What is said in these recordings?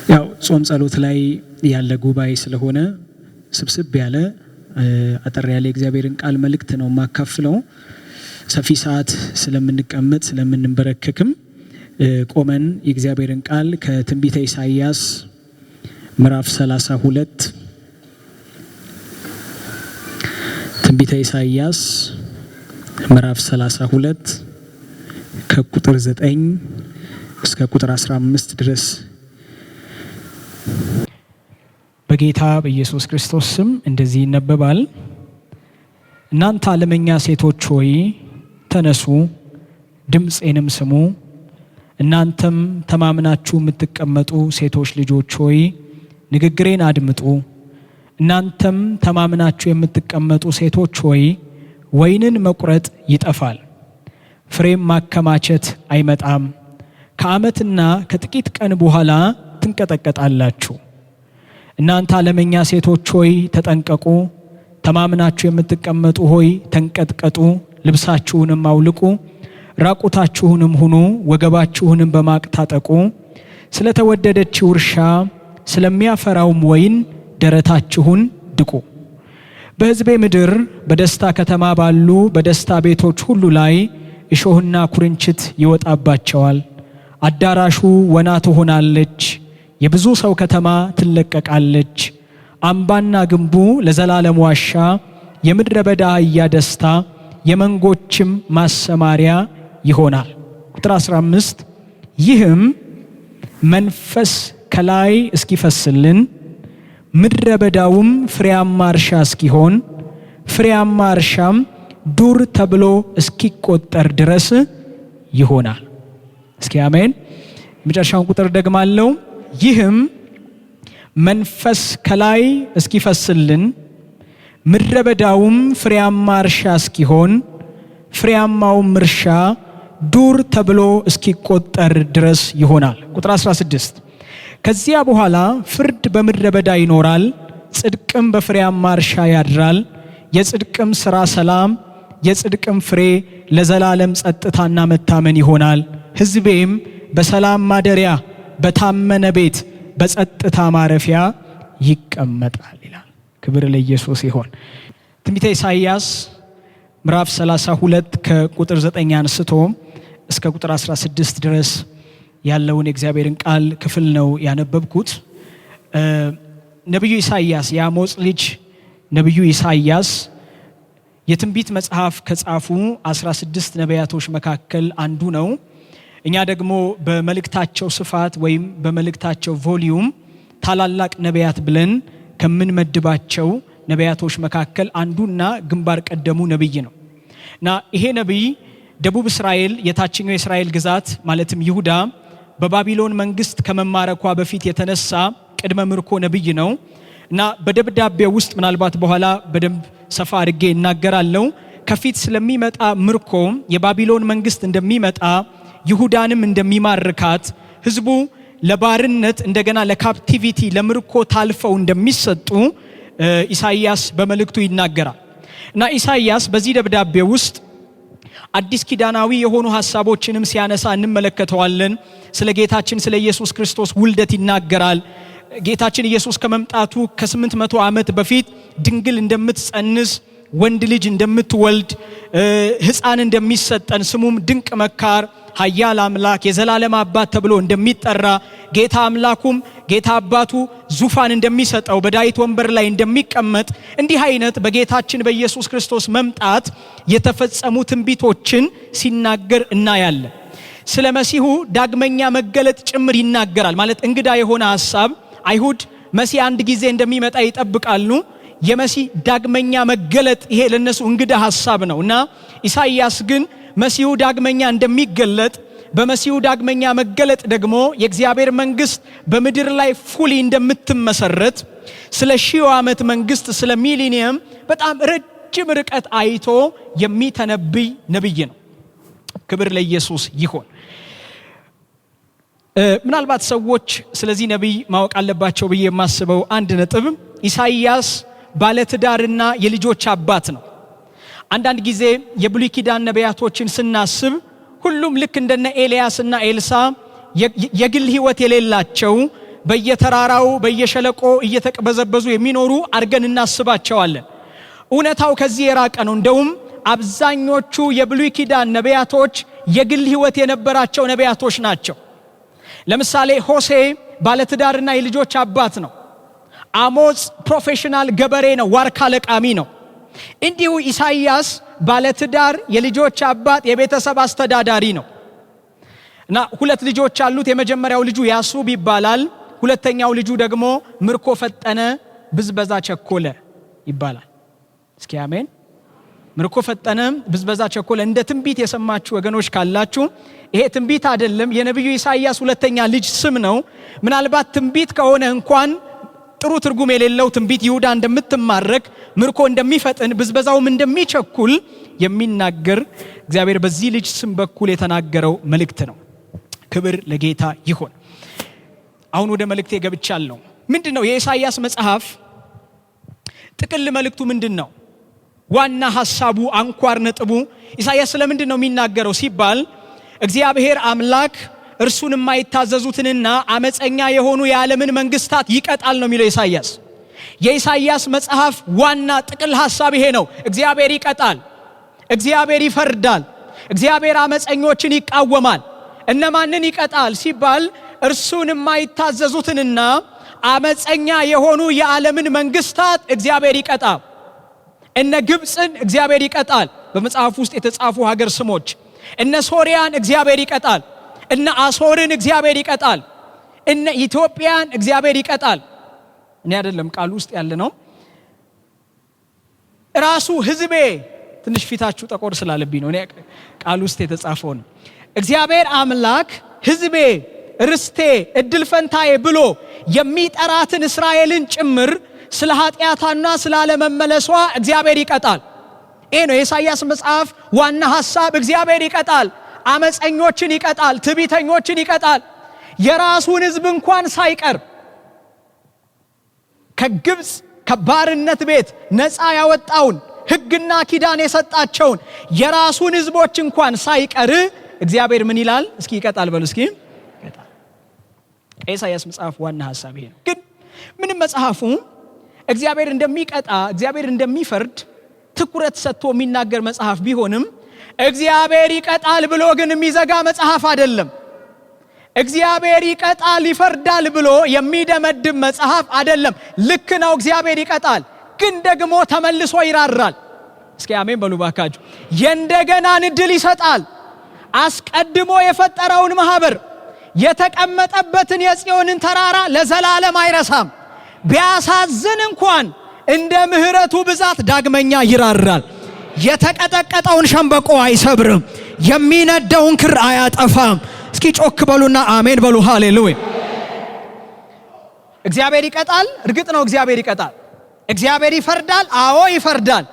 ያው ጾም ጸሎት ላይ ያለ ጉባኤ ስለሆነ ስብስብ ያለ አጠር ያለ እግዚአብሔርን ቃል መልእክት ነው ማካፍለው። ሰፊ ሰዓት ስለምንቀመጥ ስለምንበረከክም ቆመን የእግዚአብሔርን ቃል ከትንቢተ ኢሳይያስ ምዕራፍ 32 ትንቢተ ኢሳይያስ ምዕራፍ 32 ከቁጥር 9 እስከ ቁጥር 15 ድረስ በጌታ በኢየሱስ ክርስቶስ ስም እንደዚህ ይነበባል። እናንተ ዓለመኛ ሴቶች ሆይ ተነሱ፣ ድምፄንም ስሙ። እናንተም ተማምናችሁ የምትቀመጡ ሴቶች ልጆች ሆይ ንግግሬን አድምጡ። እናንተም ተማምናችሁ የምትቀመጡ ሴቶች ሆይ ወይንን መቁረጥ ይጠፋል፣ ፍሬም ማከማቸት አይመጣም። ከዓመትና ከጥቂት ቀን በኋላ ትንቀጠቀጣላችሁ። እናንተ ዓለመኛ ሴቶች ሆይ ተጠንቀቁ፣ ተማምናችሁ የምትቀመጡ ሆይ ተንቀጥቀጡ። ልብሳችሁንም አውልቁ፣ ራቁታችሁንም ሁኑ፣ ወገባችሁንም በማቅ ታጠቁ። ስለተወደደችው እርሻ ስለሚያፈራውም ወይን ደረታችሁን ድቁ። በሕዝቤ ምድር በደስታ ከተማ ባሉ በደስታ ቤቶች ሁሉ ላይ እሾህና ኩርንችት ይወጣባቸዋል። አዳራሹ ወና ትሆናለች፣ የብዙ ሰው ከተማ ትለቀቃለች። አምባና ግንቡ ለዘላለም ዋሻ፣ የምድረ በዳ አህያ ደስታ፣ የመንጎችም ማሰማሪያ ይሆናል። ቁጥር 15 ይህም መንፈስ ከላይ እስኪፈስልን ምድረ በዳውም ፍሬያማ እርሻ እስኪሆን ፍሬያማ እርሻም ዱር ተብሎ እስኪቆጠር ድረስ ይሆናል። እስኪ አሜን። መጨረሻውን ቁጥር ደግማለሁ። ይህም መንፈስ ከላይ እስኪፈስልን ምድረ በዳውም ፍሬያማ እርሻ እስኪሆን ፍሬያማውም እርሻ ዱር ተብሎ እስኪቆጠር ድረስ ይሆናል። ቁጥር 16 ከዚያ በኋላ ፍርድ በምድረ በዳ ይኖራል፣ ጽድቅም በፍሬያማ እርሻ ያድራል። የጽድቅም ሥራ ሰላም፣ የጽድቅም ፍሬ ለዘላለም ጸጥታና መታመን ይሆናል። ሕዝቤም በሰላም ማደሪያ በታመነ ቤት በጸጥታ ማረፊያ ይቀመጣል ይላል። ክብር ለኢየሱስ ይሁን። ትንቢተ ኢሳይያስ ምዕራፍ 32 ከቁጥር 9 አንስቶ እስከ ቁጥር 16 ድረስ ያለውን የእግዚአብሔርን ቃል ክፍል ነው ያነበብኩት። ነብዩ ኢሳይያስ የአሞጽ ልጅ ነብዩ ኢሳይያስ የትንቢት መጽሐፍ ከጻፉ 16 ነቢያቶች መካከል አንዱ ነው። እኛ ደግሞ በመልእክታቸው ስፋት ወይም በመልእክታቸው ቮሊዩም ታላላቅ ነቢያት ብለን ከምንመድባቸው ነቢያቶች መካከል አንዱና ግንባር ቀደሙ ነብይ ነው እና ይሄ ነብይ ደቡብ እስራኤል የታችኛው የእስራኤል ግዛት ማለትም ይሁዳ በባቢሎን መንግስት ከመማረኳ በፊት የተነሳ ቅድመ ምርኮ ነብይ ነው እና በደብዳቤው ውስጥ ምናልባት በኋላ በደንብ ሰፋ አድርጌ እናገራለሁ። ከፊት ስለሚመጣ ምርኮ የባቢሎን መንግስት እንደሚመጣ ይሁዳንም እንደሚማርካት ህዝቡ ለባርነት እንደገና ለካፕቲቪቲ ለምርኮ ታልፈው እንደሚሰጡ ኢሳይያስ በመልእክቱ ይናገራል እና ኢሳይያስ በዚህ ደብዳቤ ውስጥ አዲስ ኪዳናዊ የሆኑ ሐሳቦችንም ሲያነሳ እንመለከተዋለን። ስለ ጌታችን ስለ ኢየሱስ ክርስቶስ ውልደት ይናገራል። ጌታችን ኢየሱስ ከመምጣቱ ከ800 ዓመት በፊት ድንግል እንደምትጸንስ ወንድ ልጅ እንደምትወልድ ሕፃን እንደሚሰጠን ስሙም ድንቅ መካር ኃያል አምላክ የዘላለም አባት ተብሎ እንደሚጠራ ጌታ አምላኩም ጌታ አባቱ ዙፋን እንደሚሰጠው በዳዊት ወንበር ላይ እንደሚቀመጥ እንዲህ አይነት በጌታችን በኢየሱስ ክርስቶስ መምጣት የተፈጸሙ ትንቢቶችን ሲናገር እናያለን። ስለ መሲሁ ዳግመኛ መገለጥ ጭምር ይናገራል። ማለት እንግዳ የሆነ ሐሳብ አይሁድ መሲህ አንድ ጊዜ እንደሚመጣ ይጠብቃሉ። የመሲህ ዳግመኛ መገለጥ ይሄ ለነሱ እንግዳ ሐሳብ ነውና ኢሳይያስ ግን መሲሁ ዳግመኛ እንደሚገለጥ በመሲሁ ዳግመኛ መገለጥ ደግሞ የእግዚአብሔር መንግስት በምድር ላይ ፉሊ እንደምትመሰረት ስለ ሺው ዓመት መንግስት ስለ ሚሊኒየም በጣም ረጅም ርቀት አይቶ የሚተነብይ ነብይ ነው። ክብር ለኢየሱስ ይሁን። ምናልባት ሰዎች ስለዚህ ነብይ ማወቅ አለባቸው ብዬ የማስበው አንድ ነጥብ ኢሳይያስ ባለትዳርና የልጆች አባት ነው። አንዳንድ ጊዜ የብሉይ ኪዳን ነቢያቶችን ስናስብ ሁሉም ልክ እንደነ ኤልያስና ኤልሳ የግል ህይወት የሌላቸው በየተራራው በየሸለቆ እየተቀበዘበዙ የሚኖሩ አድርገን እናስባቸዋለን። እውነታው ከዚህ የራቀ ነው። እንደውም አብዛኞቹ የብሉይ ኪዳን ነቢያቶች የግል ሕይወት የነበራቸው ነቢያቶች ናቸው። ለምሳሌ ሆሴ ባለትዳርና የልጆች አባት ነው። አሞጽ ፕሮፌሽናል ገበሬ ነው፣ ዋርካ ለቃሚ ነው። እንዲሁ ኢሳይያስ ባለትዳር የልጆች አባት የቤተሰብ አስተዳዳሪ ነው እና 2 ልጆች አሉት። የመጀመሪያው ልጁ ያሱብ ይባላል። ሁለተኛው ልጁ ደግሞ ምርኮ ፈጠነ፣ ብዝበዛ ቸኮለ ይባላል። እስኪ አሜን። ምርኮ ፈጠነ፣ ብዝበዛ ቸኮለ እንደ ትንቢት የሰማችሁ ወገኖች ካላችሁ ይሄ ትንቢት አይደለም፣ የነብዩ ኢሳይያስ ሁለተኛ ልጅ ስም ነው። ምናልባት ትንቢት ከሆነ እንኳን ጥሩ ትርጉም የሌለው ትንቢት ይሁዳ እንደምትማረክ፣ ምርኮ እንደሚፈጥን፣ ብዝበዛውም እንደሚቸኩል የሚናገር እግዚአብሔር በዚህ ልጅ ስም በኩል የተናገረው መልእክት ነው። ክብር ለጌታ ይሁን። አሁን ወደ መልእክቴ ገብቻለሁ። ምንድነው የኢሳይያስ መጽሐፍ ጥቅል መልእክቱ? ምንድነው ዋና ሐሳቡ፣ አንኳር ነጥቡ? ኢሳይያስ ስለምንድን ነው የሚናገረው ሲባል እግዚአብሔር አምላክ እርሱን የማይታዘዙትንና አመፀኛ የሆኑ የዓለምን መንግስታት ይቀጣል ነው የሚለው ኢሳይያስ። የኢሳይያስ መጽሐፍ ዋና ጥቅል ሐሳብ ይሄ ነው። እግዚአብሔር ይቀጣል፣ እግዚአብሔር ይፈርዳል፣ እግዚአብሔር አመፀኞችን ይቃወማል። እነማንን ይቀጣል ሲባል እርሱን የማይታዘዙትንና አመፀኛ የሆኑ የዓለምን መንግስታት እግዚአብሔር ይቀጣል። እነ ግብፅን እግዚአብሔር ይቀጣል፣ በመጽሐፍ ውስጥ የተጻፉ ሀገር ስሞች። እነ ሶሪያን እግዚአብሔር ይቀጣል፣ እነ አሶርን እግዚአብሔር ይቀጣል፣ እነ ኢትዮጵያን እግዚአብሔር ይቀጣል። እኔ አይደለም ቃሉ ውስጥ ያለ ነው። ራሱ ህዝቤ፣ ትንሽ ፊታችሁ ጠቆር ስላለብኝ ነው፣ እኔ ቃሉ ውስጥ የተጻፈው ነው። እግዚአብሔር አምላክ ህዝቤ፣ ርስቴ፣ እድል ፈንታዬ ብሎ የሚጠራትን እስራኤልን ጭምር ስለ ኃጢአታና ስለ አለመመለሷ እግዚአብሔር ይቀጣል። ይሄ ነው የኢሳይያስ መጽሐፍ ዋና ሐሳብ። እግዚአብሔር ይቀጣል፣ አመፀኞችን ይቀጣል፣ ትዕቢተኞችን ይቀጣል። የራሱን ህዝብ እንኳን ሳይቀር ከግብፅ ከባርነት ቤት ነፃ ያወጣውን ሕግና ኪዳን የሰጣቸውን የራሱን ህዝቦች እንኳን ሳይቀር እግዚአብሔር ምን ይላል? እስኪ ይቀጣል በሉ እስኪ። ይቀጣል። የኢሳይያስ መጽሐፍ ዋና ሐሳብ ይሄ ነው። ግን ምንም መጽሐፉ እግዚአብሔር እንደሚቀጣ እግዚአብሔር እንደሚፈርድ ትኩረት ሰጥቶ የሚናገር መጽሐፍ ቢሆንም እግዚአብሔር ይቀጣል ብሎ ግን የሚዘጋ መጽሐፍ አይደለም። እግዚአብሔር ይቀጣል ይፈርዳል ብሎ የሚደመድም መጽሐፍ አይደለም። ልክ ነው፣ እግዚአብሔር ይቀጣል፣ ግን ደግሞ ተመልሶ ይራራል። እስኪ አሜን በሉ ባካችሁ። የእንደገናን ዕድል ይሰጣል። አስቀድሞ የፈጠረውን ማህበር የተቀመጠበትን የጽዮንን ተራራ ለዘላለም አይረሳም። ቢያሳዝን እንኳን እንደ ምህረቱ ብዛት ዳግመኛ ይራራል። የተቀጠቀጠውን ሸምበቆ አይሰብርም፣ የሚነደውን ክር አያጠፋም። እስኪ ጮክ በሉና አሜን በሉ። ሃሌሉያ። እግዚአብሔር ይቀጣል። እርግጥ ነው እግዚአብሔር ይቀጣል። እግዚአብሔር ይፈርዳል። አዎ ይፈርዳል፣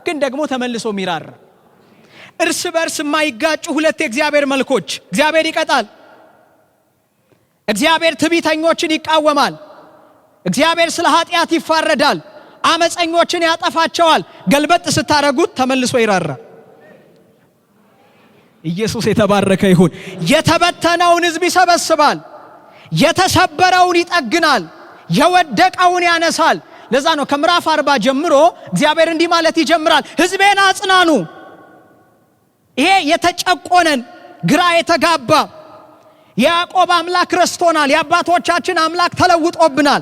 ግን ደግሞ ተመልሶ ይራራል። እርስ በርስ የማይጋጩ ሁለት የእግዚአብሔር መልኮች። እግዚአብሔር ይቀጣል። እግዚአብሔር ትዕቢተኞችን ይቃወማል። እግዚአብሔር ስለ ኃጢአት ይፋረዳል። አመፀኞችን ያጠፋቸዋል። ገልበጥ ስታረጉት ተመልሶ ይራራል። ኢየሱስ የተባረከ ይሁን። የተበተነውን ሕዝብ ይሰበስባል። የተሰበረውን ይጠግናል። የወደቀውን ያነሳል። ለዛ ነው ከምዕራፍ 40 ጀምሮ እግዚአብሔር እንዲህ ማለት ይጀምራል። ሕዝቤን አጽናኑ። ይሄ የተጨቆነን ግራ የተጋባ ያዕቆብ አምላክ ረስቶናል፣ የአባቶቻችን አምላክ ተለውጦብናል፣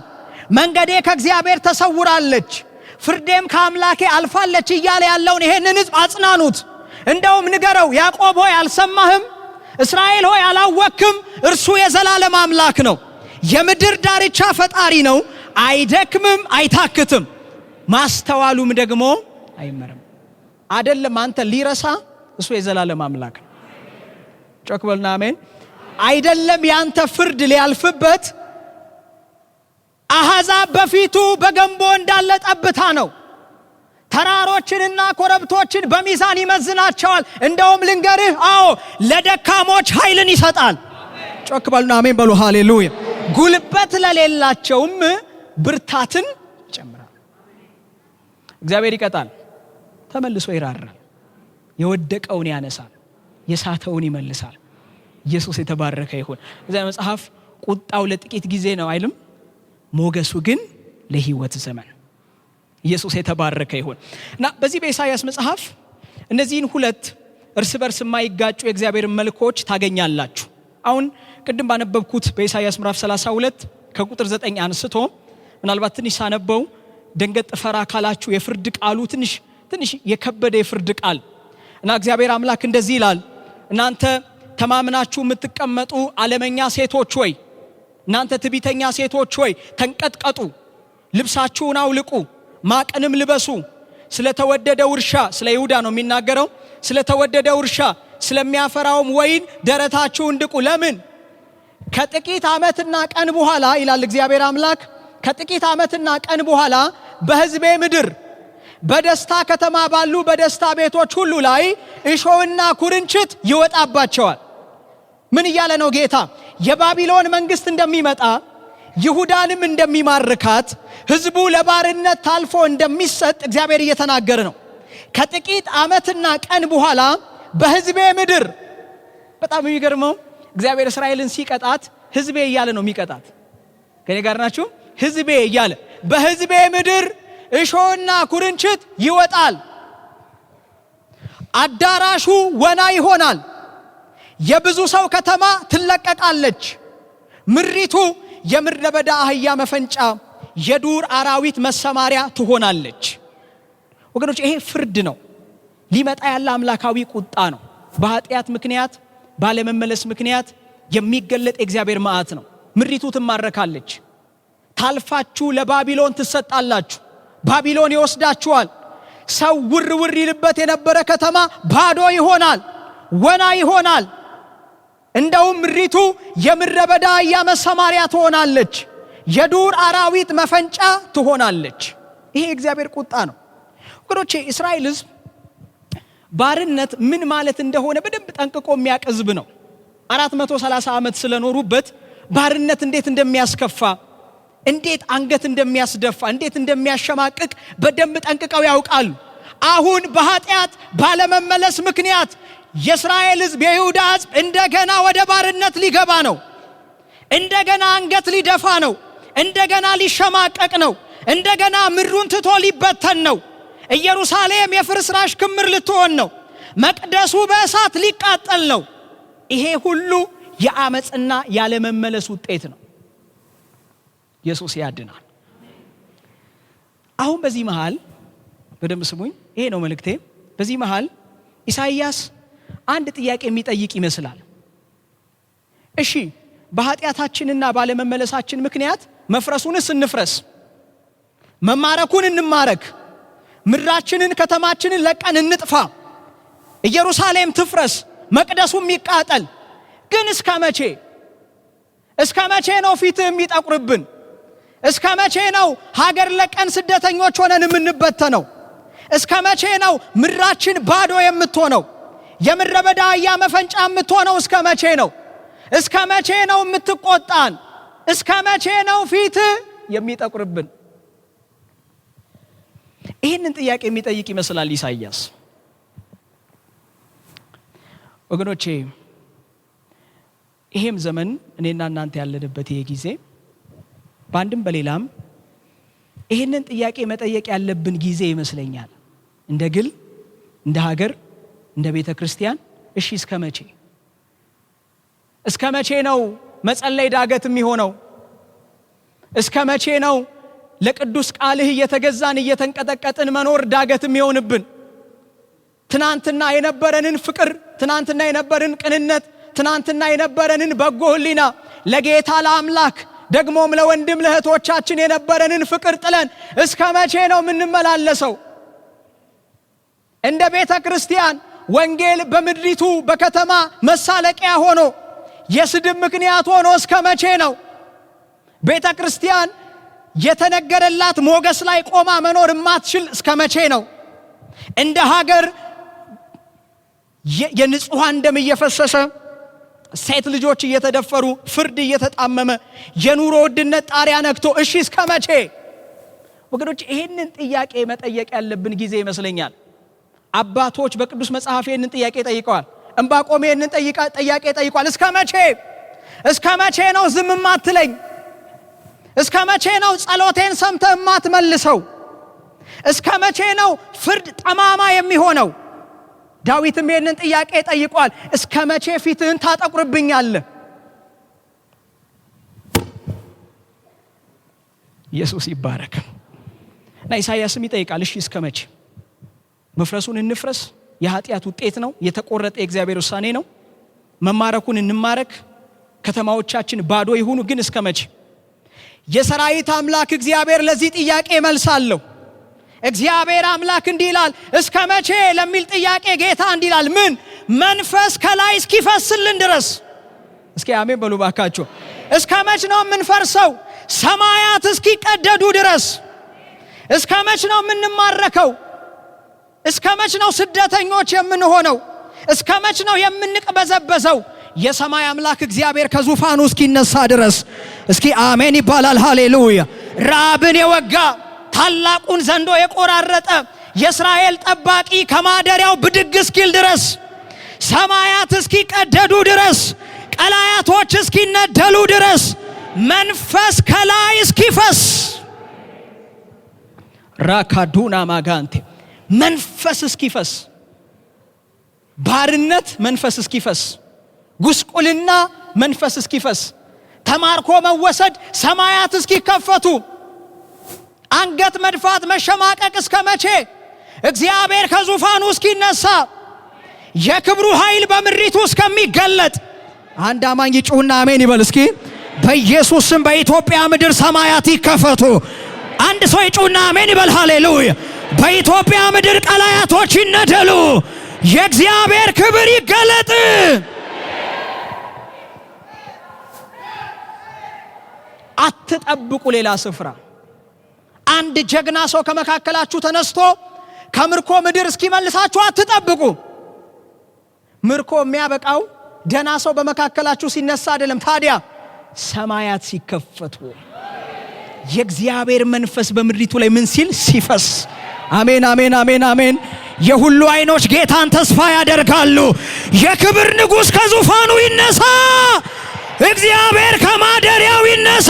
መንገዴ ከእግዚአብሔር ተሰውራለች፣ ፍርዴም ከአምላኬ አልፋለች እያለ ያለውን ይሄንን ሕዝብ አጽናኑት። እንደውም ንገረው፣ ያዕቆብ ሆይ አልሰማህም? እስራኤል ሆይ አላወክም? እርሱ የዘላለም አምላክ ነው፣ የምድር ዳርቻ ፈጣሪ ነው፣ አይደክምም አይታክትም፣ ማስተዋሉም ደግሞ አይመረም። አይደለም አንተ ሊረሳ፣ እሱ የዘላለም አምላክ ነው። ጮክ በልና አሜን። አይደለም ያንተ ፍርድ ሊያልፍበት፣ አሕዛብ በፊቱ በገንቦ እንዳለ ጠብታ ነው። ተራሮችንና ኮረብቶችን በሚዛን ይመዝናቸዋል። እንደውም ልንገርህ፣ አዎ ለደካሞች ኃይልን ይሰጣል። ጮክ በሉና አሜን በሉ። ሃሌሉያ። ጉልበት ለሌላቸውም ብርታትን ይጨምራል። እግዚአብሔር ይቀጣል፣ ተመልሶ ይራራል። የወደቀውን ያነሳል፣ የሳተውን ይመልሳል። ኢየሱስ የተባረከ ይሁን። እዛ መጽሐፍ ቁጣው ለጥቂት ጊዜ ነው አይልም? ሞገሱ ግን ለሕይወት ዘመን። ኢየሱስ የተባረከ ይሁን። እና በዚህ በኢሳይያስ መጽሐፍ እነዚህን ሁለት እርስ በርስ የማይጋጩ የእግዚአብሔር መልኮች ታገኛላችሁ። አሁን ቅድም ባነበብኩት በኢሳይያስ ምዕራፍ 32 ከቁጥር 9 አንስቶ ምናልባት ትንሽ ሳነበው ደንገጥ ፈራ ካላችሁ የፍርድ ቃሉ ትንሽ የከበደ የፍርድ ቃል እና እግዚአብሔር አምላክ እንደዚህ ይላል፣ እናንተ ተማምናችሁ የምትቀመጡ ዓለመኛ ሴቶች ሆይ፣ እናንተ ትዕቢተኛ ሴቶች ሆይ ተንቀጥቀጡ፣ ልብሳችሁን አውልቁ፣ ማቅንም ልበሱ። ስለተወደደው እርሻ፣ ስለ ይሁዳ ነው የሚናገረው፣ ስለተወደደው እርሻ ስለሚያፈራውም ወይን ደረታችሁን ድቁ። ለምን? ከጥቂት ዓመትና ቀን በኋላ ይላል እግዚአብሔር አምላክ፣ ከጥቂት ዓመትና ቀን በኋላ በሕዝቤ ምድር በደስታ ከተማ ባሉ በደስታ ቤቶች ሁሉ ላይ እሾህና ኩርንችት ይወጣባቸዋል። ምን እያለ ነው ጌታ? የባቢሎን መንግስት እንደሚመጣ ይሁዳንም እንደሚማርካት ሕዝቡ ለባርነት ታልፎ እንደሚሰጥ እግዚአብሔር እየተናገረ ነው። ከጥቂት ዓመትና ቀን በኋላ በሕዝቤ ምድር። በጣም የሚገርመው እግዚአብሔር እስራኤልን ሲቀጣት ሕዝቤ እያለ ነው የሚቀጣት። ከኔ ጋር ናችሁ? ሕዝቤ እያለ በሕዝቤ ምድር እሾህና ኩርንችት ይወጣል፣ አዳራሹ ወና ይሆናል፣ የብዙ ሰው ከተማ ትለቀቃለች፣ ምሪቱ የምድረ በዳ አህያ መፈንጫ፣ የዱር አራዊት መሰማሪያ ትሆናለች። ወገኖች ይሄ ፍርድ ነው። ሊመጣ ያለ አምላካዊ ቁጣ ነው። በኃጢአት ምክንያት ባለመመለስ ምክንያት የሚገለጥ የእግዚአብሔር መዓት ነው። ምሪቱ ትማረካለች። ታልፋችሁ ለባቢሎን ትሰጣላችሁ። ባቢሎን ይወስዳችኋል። ሰው ውር ውር ይልበት የነበረ ከተማ ባዶ ይሆናል፣ ወና ይሆናል። እንደውም ምሪቱ የምድረ በዳ አህያ መሰማሪያ ትሆናለች፣ የዱር አራዊት መፈንጫ ትሆናለች። ይሄ የእግዚአብሔር ቁጣ ነው። ወገኖቼ እስራኤል ሕዝብ ባርነት ምን ማለት እንደሆነ በደንብ ጠንቅቆ የሚያውቅ ሕዝብ ነው። 430 ዓመት ስለኖሩበት ባርነት እንዴት እንደሚያስከፋ፣ እንዴት አንገት እንደሚያስደፋ፣ እንዴት እንደሚያሸማቅቅ በደንብ ጠንቅቀው ያውቃሉ። አሁን በኃጢአት ባለመመለስ ምክንያት የእስራኤል ሕዝብ የይሁዳ ሕዝብ እንደገና ወደ ባርነት ሊገባ ነው። እንደገና አንገት ሊደፋ ነው። እንደገና ሊሸማቀቅ ነው። እንደገና ምድሩን ትቶ ሊበተን ነው። ኢየሩሳሌም የፍርስራሽ ክምር ልትሆን ነው። መቅደሱ በእሳት ሊቃጠል ነው። ይሄ ሁሉ የአመጽና ያለመመለስ ውጤት ነው። ኢየሱስ ያድናል። አሁን በዚህ መሃል በደንብ ስሙኝ፣ ይሄ ነው መልእክቴ። በዚህ መሃል ኢሳይያስ አንድ ጥያቄ የሚጠይቅ ይመስላል። እሺ በኃጢአታችንና ባለመመለሳችን ምክንያት መፍረሱንስ እንፍረስ፣ መማረኩን እንማረክ፣ ምድራችንን ከተማችንን ለቀን እንጥፋ፣ ኢየሩሳሌም ትፍረስ፣ መቅደሱም ይቃጠል። ግን እስከ መቼ? እስከ መቼ ነው ፊትህ የሚጠቁርብን? እስከ መቼ ነው ሀገር ለቀን ስደተኞች ሆነን የምንበተነው? እስከ መቼ ነው ምድራችን ባዶ የምትሆነው? የምድረ በዳ አህያ መፈንጫ የምትሆነው እስከ መቼ ነው? እስከ መቼ ነው የምትቆጣን? እስከ መቼ ነው ፊትህ የሚጠቁርብን? ይህንን ጥያቄ የሚጠይቅ ይመስላል ኢሳይያስ። ወገኖቼ ይሄም ዘመን እኔና እናንተ ያለንበት ይሄ ጊዜ በአንድም በሌላም ይህንን ጥያቄ መጠየቅ ያለብን ጊዜ ይመስለኛል። እንደ ግል፣ እንደ ሀገር፣ እንደ ቤተ ክርስቲያን። እሺ እስከ መቼ? እስከ መቼ ነው መጸለይ ዳገት የሚሆነው? እስከ መቼ ነው ለቅዱስ ቃልህ እየተገዛን እየተንቀጠቀጥን መኖር ዳገት የሚሆንብን? ትናንትና የነበረንን ፍቅር፣ ትናንትና የነበረንን ቅንነት፣ ትናንትና የነበረንን በጎ ሕሊና ለጌታ ለአምላክ ደግሞም ለወንድም ለእህቶቻችን የነበረንን ፍቅር ጥለን እስከ መቼ ነው የምንመላለሰው? እንደ ቤተ ክርስቲያን ወንጌል በምድሪቱ በከተማ መሳለቂያ ሆኖ የስድብ ምክንያት ሆኖ እስከ መቼ ነው? ቤተ ክርስቲያን የተነገረላት ሞገስ ላይ ቆማ መኖር የማትችል እስከ መቼ ነው? እንደ ሀገር የንጹሃን ደም እየፈሰሰ ሴት ልጆች እየተደፈሩ ፍርድ እየተጣመመ የኑሮ ውድነት ጣሪያ ነክቶ እሺ እስከ መቼ? ወገኖች ይሄንን ጥያቄ መጠየቅ ያለብን ጊዜ ይመስለኛል። አባቶች በቅዱስ መጽሐፍ ይሄንን ጥያቄ ጠይቀዋል። ዕንባቆም ይሄንን ጥያቄ ጠይቋል። እስከ መቼ? እስከ መቼ ነው ዝም ማትለኝ? እስከ መቼ ነው ጸሎቴን ሰምተህ የማትመልሰው? እስከ መቼ ነው ፍርድ ጠማማ የሚሆነው? ዳዊትም ይህንን ጥያቄ ጠይቋል። እስከ መቼ ፊትህን ታጠቁርብኛለህ? ኢየሱስ ይባረክ። እና ኢሳይያስም ይጠይቃል፣ እሺ እስከ መቼ? መፍረሱን እንፍረስ፣ የኃጢአት ውጤት ነው፣ የተቆረጠ የእግዚአብሔር ውሳኔ ነው። መማረኩን እንማረክ፣ ከተማዎቻችን ባዶ ይሁኑ፣ ግን እስከ መቼ? የሰራዊት አምላክ እግዚአብሔር ለዚህ ጥያቄ መልስ አለው። እግዚአብሔር አምላክ እንዲህ ይላል፣ እስከ መቼ ለሚል ጥያቄ ጌታ እንዲህ ይላል፣ ምን? መንፈስ ከላይ እስኪፈስልን ድረስ። እስኪ አሜን በሉ ባካችሁ። እስከ መቼ ነው የምንፈርሰው? ሰማያት እስኪቀደዱ ድረስ። እስከ መቼ ነው የምንማረከው? እስከ መቼ ነው ስደተኞች የምንሆነው? እስከ መቼ ነው የምንቅበዘበዘው? የሰማይ አምላክ እግዚአብሔር ከዙፋኑ እስኪነሳ ድረስ። እስኪ አሜን ይባላል። ሃሌሉያ። ራብን የወጋ ታላቁን ዘንዶ የቆራረጠ የእስራኤል ጠባቂ ከማደሪያው ብድግ እስኪል ድረስ፣ ሰማያት እስኪቀደዱ ድረስ፣ ቀላያቶች እስኪነደሉ ድረስ፣ መንፈስ ከላይ እስኪፈስ። ራካዱና ማጋንቴ መንፈስ እስኪፈስ፣ ባርነት መንፈስ እስኪፈስ፣ ጉስቁልና መንፈስ እስኪፈስ፣ ተማርኮ መወሰድ ሰማያት እስኪከፈቱ፣ አንገት መድፋት መሸማቀቅ እስከ መቼ? እግዚአብሔር ከዙፋኑ እስኪነሳ፣ የክብሩ ኃይል በምድሪቱ እስከሚገለጥ። አንድ አማኝ ይጩህና አሜን ይበል እስኪ። በኢየሱስ ስም በኢትዮጵያ ምድር ሰማያት ይከፈቱ። አንድ ሰው ይጩህና አሜን ይበል። ሃሌሉያ። በኢትዮጵያ ምድር ቀላያቶች ይነደሉ፣ የእግዚአብሔር ክብር ይገለጥ። አትጠብቁ ሌላ ስፍራ። አንድ ጀግና ሰው ከመካከላችሁ ተነስቶ ከምርኮ ምድር እስኪመልሳችሁ አትጠብቁ። ምርኮ የሚያበቃው ደና ሰው በመካከላችሁ ሲነሳ አይደለም። ታዲያ ሰማያት ሲከፈቱ፣ የእግዚአብሔር መንፈስ በምድሪቱ ላይ ምን ሲል? ሲፈስ። አሜን አሜን አሜን አሜን። የሁሉ አይኖች ጌታን ተስፋ ያደርጋሉ። የክብር ንጉሥ ከዙፋኑ ይነሳ፣ እግዚአብሔር ከማደሪያው ይነሳ።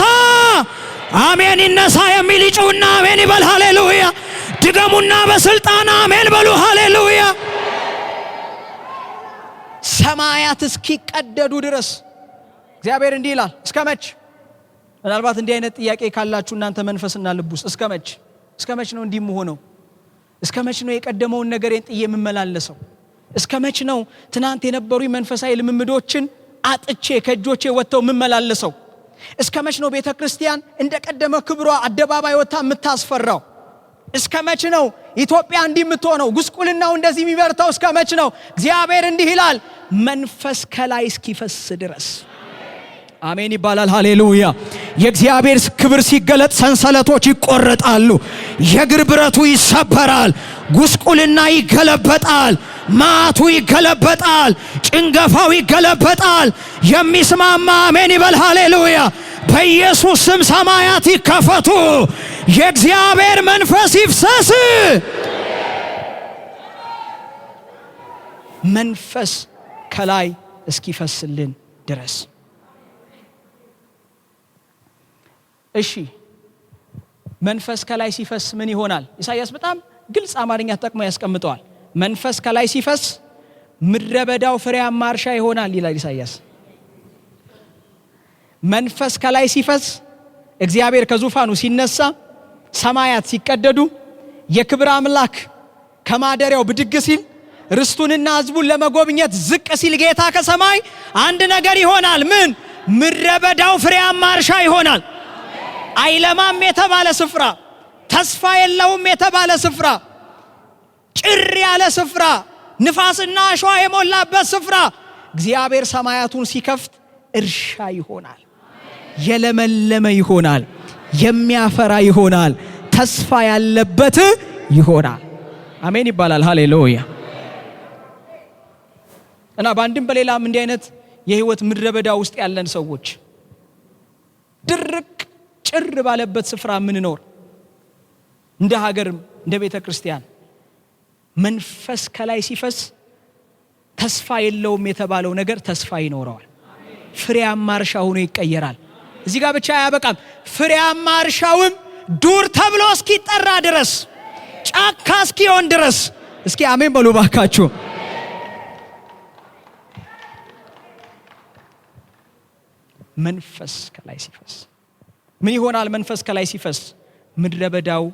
አሜን ይነሳ የሚል ይጩህና አሜን ይበል። ሃሌሉያ። ድገሙና በስልጣን አሜን በሉ። ሃሌሉያ። ሰማያት እስኪቀደዱ ድረስ እግዚአብሔር እንዲህ ይላል። እስከ መቼ? ምናልባት እንዲህ አይነት ጥያቄ ካላችሁ እናንተ መንፈስና ልብ ውስጥ እስከ መቼ? እስከ መቼ ነው እንዲህ የምሆነው? እስከ መቼ ነው የቀደመውን ነገሬን ጥዬ የምመላለሰው? እስከ መቼ ነው ትናንት የነበሩ መንፈሳዊ ልምምዶችን አጥቼ ከእጆቼ ወጥተው የምመላለሰው? እስከ መቼ ነው ቤተ ክርስቲያን እንደ ቀደመ ክብሯ አደባባይ ወጣ የምታስፈራው? እስከ መቼ ነው ኢትዮጵያ እንዲህ የምትሆነው? ጉስቁልናው እንደዚህ የሚበርታው እስከ መቼ ነው? እግዚአብሔር እንዲህ ይላል፣ መንፈስ ከላይ እስኪፈስ ድረስ። አሜን ይባላል። ሃሌሉያ። የእግዚአብሔር ክብር ሲገለጥ ሰንሰለቶች ይቆረጣሉ፣ የእግር ብረቱ ይሰበራል፣ ጉስቁልና ይገለበጣል፣ ማቱ ይገለበጣል፣ ጭንገፋው ይገለበጣል። የሚስማማ አሜን ይበል። ሃሌሉያ። በኢየሱስ ስም ሰማያት ይከፈቱ፣ የእግዚአብሔር መንፈስ ይፍሰስ። መንፈስ ከላይ እስኪፈስልን ድረስ። እሺ መንፈስ ከላይ ሲፈስ ምን ይሆናል? ኢሳይያስ በጣም ግልጽ አማርኛ ተጠቅሞ ያስቀምጠዋል። መንፈስ ከላይ ሲፈስ ምድረ በዳው ፍሬያማ እርሻ ይሆናል ይላል ኢሳይያስ። መንፈስ ከላይ ሲፈስ፣ እግዚአብሔር ከዙፋኑ ሲነሳ፣ ሰማያት ሲቀደዱ፣ የክብር አምላክ ከማደሪያው ብድግ ሲል፣ ርስቱንና ሕዝቡን ለመጎብኘት ዝቅ ሲል ጌታ ከሰማይ አንድ ነገር ይሆናል። ምን? ምድረ በዳው ፍሬያማ እርሻ ይሆናል። አይለማም የተባለ ስፍራ፣ ተስፋ የለውም የተባለ ስፍራ፣ ጭር ያለ ስፍራ፣ ንፋስና አሸዋ የሞላበት ስፍራ እግዚአብሔር ሰማያቱን ሲከፍት እርሻ ይሆናል፣ የለመለመ ይሆናል፣ የሚያፈራ ይሆናል፣ ተስፋ ያለበት ይሆናል። አሜን ይባላል። ሃሌሉያ። እና በአንድም በሌላም እንዲህ አይነት የህይወት ምድረ በዳ ውስጥ ያለን ሰዎች ድርቅ ጭር ባለበት ስፍራ ምንኖር እንደ ሀገርም እንደ ቤተ ክርስቲያን መንፈስ ከላይ ሲፈስ ተስፋ የለውም የተባለው ነገር ተስፋ ይኖረዋል። ፍሬያማ እርሻ ሆኖ ይቀየራል። እዚህ ጋር ብቻ አያበቃም። ፍሬያማ እርሻውም ዱር ተብሎ እስኪጠራ ድረስ ጫካ እስኪሆን ድረስ እስኪ አሜን በሉ ባካችሁ። መንፈስ ከላይ ሲፈስ ምን ይሆናል? መንፈስ ከላይ ሲፈስ ምድረ በዳው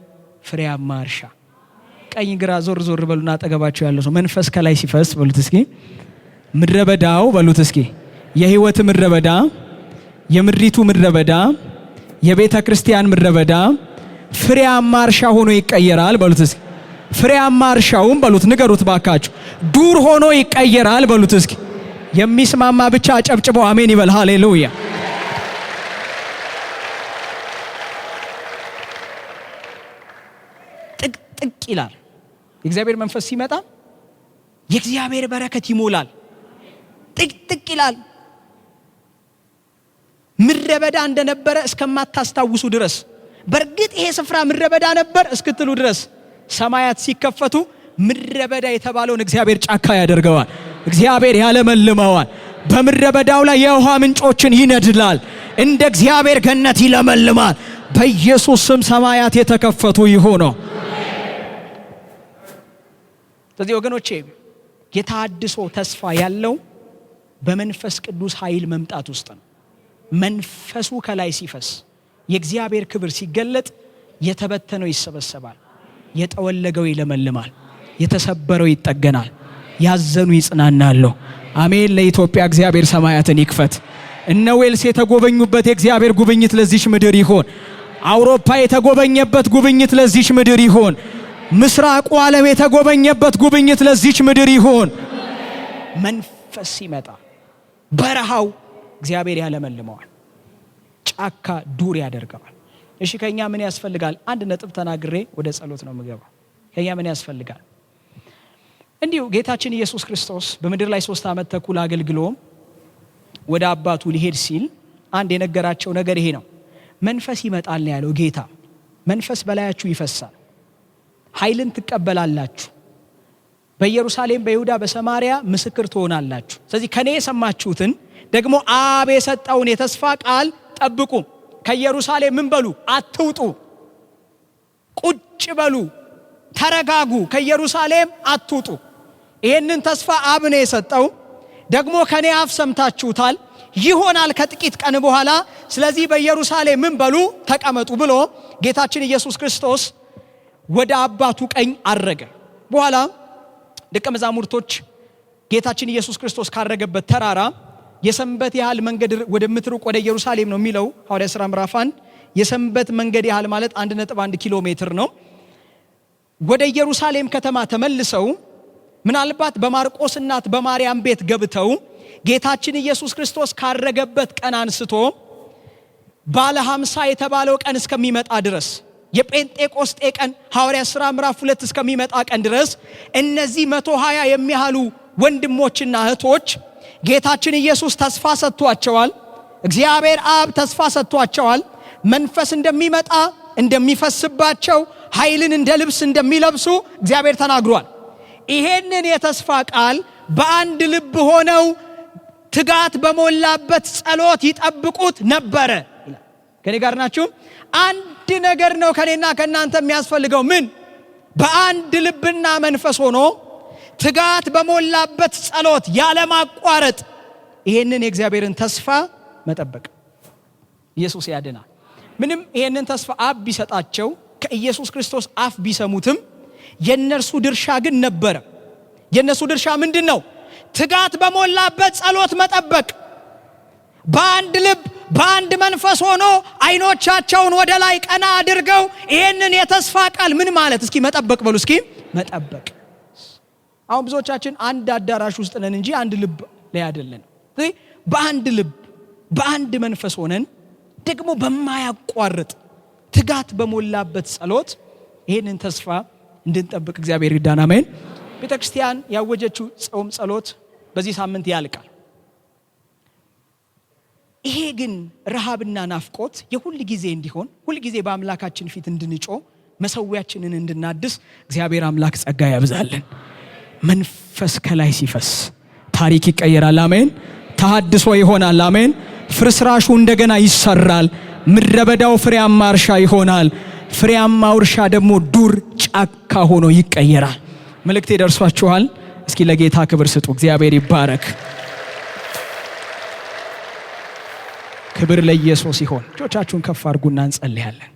ፍሬያማ እርሻ። ቀኝ ግራ ዞር ዞር በሉና አጠገባችሁ ያለው ሰው መንፈስ ከላይ ሲፈስ በሉት እስኪ። ምድረ በዳው በሉት እስኪ። የህይወት ምድረ በዳ፣ የምድሪቱ ምድረ በዳ፣ የቤተ ክርስቲያን ምድረ በዳ ፍሬያማ እርሻ ሆኖ ይቀየራል በሉት እስኪ። ፍሬያማ እርሻውም በሉት ንገሩት ባካችሁ ዱር ሆኖ ይቀየራል በሉት እስኪ። የሚስማማ ብቻ አጨብጭቦ አሜን ይበል። ሃሌሉያ። ጥቅጥቅ ይላል። የእግዚአብሔር መንፈስ ሲመጣ የእግዚአብሔር በረከት ይሞላል። ጥቅጥቅ ይላል። ምድረ በዳ እንደነበረ እስከማታስታውሱ ድረስ በእርግጥ ይሄ ስፍራ ምድረ በዳ ነበር እስክትሉ ድረስ ሰማያት ሲከፈቱ ምድረ በዳ የተባለውን እግዚአብሔር ጫካ ያደርገዋል። እግዚአብሔር ያለመልመዋል። በምድረ በዳው ላይ የውሃ ምንጮችን ይነድላል። እንደ እግዚአብሔር ገነት ይለመልማል። በኢየሱስ ስም ሰማያት የተከፈቱ ይሆኑ። ስለዚህ ወገኖቼ የተሐድሶ ተስፋ ያለው በመንፈስ ቅዱስ ኃይል መምጣት ውስጥ ነው። መንፈሱ ከላይ ሲፈስ የእግዚአብሔር ክብር ሲገለጥ የተበተነው ይሰበሰባል፣ የጠወለገው ይለመልማል፣ የተሰበረው ይጠገናል፣ ያዘኑ ይጽናናሉ። አሜን። ለኢትዮጵያ እግዚአብሔር ሰማያትን ይክፈት። እነ ዌልስ የተጎበኙበት የእግዚአብሔር ጉብኝት ለዚች ምድር ይሆን። አውሮፓ የተጎበኘበት ጉብኝት ለዚች ምድር ይሆን። ምስራቁ ዓለም የተጎበኘበት ጉብኝት ለዚች ምድር ይሆን። መንፈስ ሲመጣ በረሃው እግዚአብሔር ያለመልመዋል፣ ጫካ ዱር ያደርገዋል። እሺ ከኛ ምን ያስፈልጋል? አንድ ነጥብ ተናግሬ ወደ ጸሎት ነው የምገባው። ከኛ ምን ያስፈልጋል? እንዲሁ ጌታችን ኢየሱስ ክርስቶስ በምድር ላይ 3 ዓመት ተኩል አገልግሎ ወደ አባቱ ሊሄድ ሲል አንድ የነገራቸው ነገር ይሄ ነው። መንፈስ ይመጣል ያለው ጌታ። መንፈስ በላያችሁ ይፈሳል፣ ኃይልን ትቀበላላችሁ፣ በኢየሩሳሌም በይሁዳ በሰማሪያ ምስክር ትሆናላችሁ። ስለዚህ ከኔ የሰማችሁትን ደግሞ አብ የሰጠውን የተስፋ ቃል ጠብቁ። ከኢየሩሳሌም ምን በሉ? አትውጡ፣ ቁጭ በሉ፣ ተረጋጉ፣ ከኢየሩሳሌም አትውጡ። ይሄንን ተስፋ አብ ነው የሰጠው። ደግሞ ከኔ አፍ ሰምታችሁታል፣ ይሆናል ከጥቂት ቀን በኋላ። ስለዚህ በኢየሩሳሌም ምን በሉ? ተቀመጡ ብሎ ጌታችን ኢየሱስ ክርስቶስ ወደ አባቱ ቀኝ አረገ። በኋላ ደቀ መዛሙርቶች ጌታችን ኢየሱስ ክርስቶስ ካረገበት ተራራ የሰንበት ያህል መንገድ ወደምትሩቅ ወደ ኢየሩሳሌም ነው የሚለው ሐዋርያት ሥራ ምዕራፍ 1። የሰንበት መንገድ ያህል ማለት 1.1 ኪሎ ሜትር ነው። ወደ ኢየሩሳሌም ከተማ ተመልሰው ምናልባት በማርቆስ እናት በማርያም ቤት ገብተው ጌታችን ኢየሱስ ክርስቶስ ካረገበት ቀን አንስቶ ባለ 50 የተባለው ቀን እስከሚመጣ ድረስ የጴንጤቆስጤ ቀን ሐዋርያት ሥራ ምዕራፍ 2 እስከሚመጣ ቀን ድረስ እነዚህ 120 የሚያህሉ ወንድሞችና እህቶች ጌታችን ኢየሱስ ተስፋ ሰጥቷቸዋል። እግዚአብሔር አብ ተስፋ ሰጥቷቸዋል። መንፈስ እንደሚመጣ እንደሚፈስባቸው፣ ኃይልን እንደ ልብስ እንደሚለብሱ እግዚአብሔር ተናግሯል። ይሄንን የተስፋ ቃል በአንድ ልብ ሆነው ትጋት በሞላበት ጸሎት ይጠብቁት ነበረ። ከኔ ጋር ናችሁ? አንድ ነገር ነው ከኔና ከናንተ የሚያስፈልገው። ምን? በአንድ ልብና መንፈስ ሆኖ ትጋት በሞላበት ጸሎት ያለማቋረጥ ይሄንን የእግዚአብሔርን ተስፋ መጠበቅ። ኢየሱስ ያድናል። ምንም ይሄንን ተስፋ አብ ቢሰጣቸው ከኢየሱስ ክርስቶስ አፍ ቢሰሙትም የነርሱ ድርሻ ግን ነበረ። የነሱ ድርሻ ምንድነው? ትጋት በሞላበት ጸሎት መጠበቅ። በአንድ ልብ በአንድ መንፈስ ሆኖ አይኖቻቸውን ወደ ላይ ቀና አድርገው ይሄንን የተስፋ ቃል ምን ማለት እስኪ መጠበቅ በሉ እስኪ መጠበቅ። አሁን ብዙዎቻችን አንድ አዳራሽ ውስጥ ነን እንጂ አንድ ልብ ላይ አይደለን። በአንድ ልብ በአንድ መንፈስ ሆነን ደግሞ በማያቋርጥ ትጋት በሞላበት ጸሎት ይሄንን ተስፋ እንድንጠብቅ እግዚአብሔር ይርዳን። አሜን። ቤተክርስቲያን ያወጀችው ጾም ጸሎት በዚህ ሳምንት ያልቃል። ይሄ ግን ረሃብና ናፍቆት የሁል ጊዜ እንዲሆን ሁል ጊዜ በአምላካችን ፊት እንድንጮ መሰዊያችንን እንድናድስ እግዚአብሔር አምላክ ጸጋ ያብዛልን። መንፈስ ከላይ ሲፈስ ታሪክ ይቀየራል። አሜን። ተሐድሶ ይሆናል። አሜን። ፍርስራሹ እንደገና ይሰራል። ምድረ በዳው ፍሬያማ እርሻ ይሆናል። ፍሬያማው እርሻ ደግሞ ዱር ጫካ ሆኖ ይቀየራል። መልእክቴ ደርሷችኋል? እስኪ ለጌታ ክብር ስጡ። እግዚአብሔር ይባረክ። ክብር ለኢየሱስ ይሁን። እጆቻችሁን ከፍ አድርጉና እንጸልያለን።